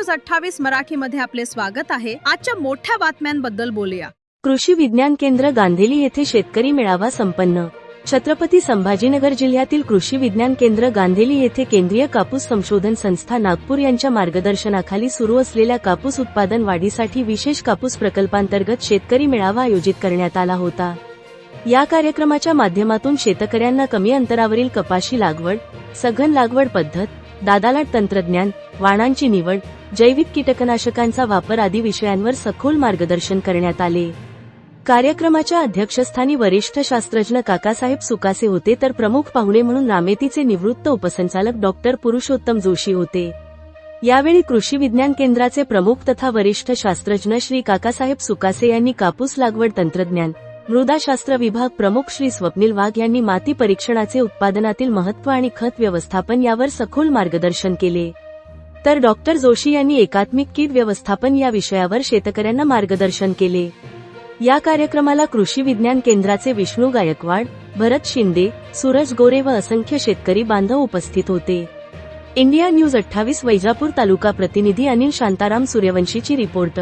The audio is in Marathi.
न्यूज 28 मराठीमध्ये आपले स्वागत आहे। आजच्या मोठ्या बातम्यांबद्दल बोलूया। कृषी विज्ञान केंद्र गांधेली येथे शेतकरी मेळावा संपन्न। छत्रपती संभाजीनगर जिल्ह्यातील कृषी विज्ञान केंद्र गांधेली येथे केंद्रीय कापूस संशोधन संस्था नागपूर यांच्या मार्गदर्शनाखाली सुरू असलेल्या कापूस उत्पादन वाढीसाठी विशेष कापूस प्रकल्पांतर्गत शेतकरी मेळावा आयोजित करण्यात आला होता। या कार्यक्रमाच्या माध्यमातून शेतकऱ्यांना कमी अंतरावरील कपाशी लागवड, सघन लागवड पद्धत, दादालाट तंत्रज्ञान, वाणांची निवड, जैविक कीटकनाशकांचा वापर आदी विषयांवर सखोल मार्गदर्शन करण्यात आले। कार्यक्रमाच्या अध्यक्षस्थानी वरिष्ठ शास्त्रज्ञ काकासाहेब सुकासे होते, तर प्रमुख पाहुणे म्हणून रामेतीचे निवृत्त उपसंचालक डॉक्टर पुरुषोत्तम जोशी होते। यावेळी कृषी विज्ञान केंद्राचे प्रमुख तथा वरिष्ठ शास्त्रज्ञ श्री काकासाहेब सुकासे यांनी कापूस लागवड तंत्रज्ञान, मृदाशास्त्र विभाग प्रमुख श्री स्वप्नील वाघ यांनी माती परीक्षणाचे उत्पादनातील महत्त्व आणि खत व्यवस्थापन यावर सखोल मार्गदर्शन केले, तर डॉक्टर जोशी यांनी एकात्मिक कीड व्यवस्थापन या विषयावर शेतकऱ्यांना मार्गदर्शन केले। या कार्यक्रमाला कृषी विज्ञान केंद्राचे विष्णू गायकवाड, भरत शिंदे, सूरज गोरे व असंख्य शेतकरी बांधव उपस्थित होते। इंडिया न्यूज 28 वैजापूर तालुका प्रतिनिधी अनिल शांताराम सूर्यवंशीची रिपोर्ट।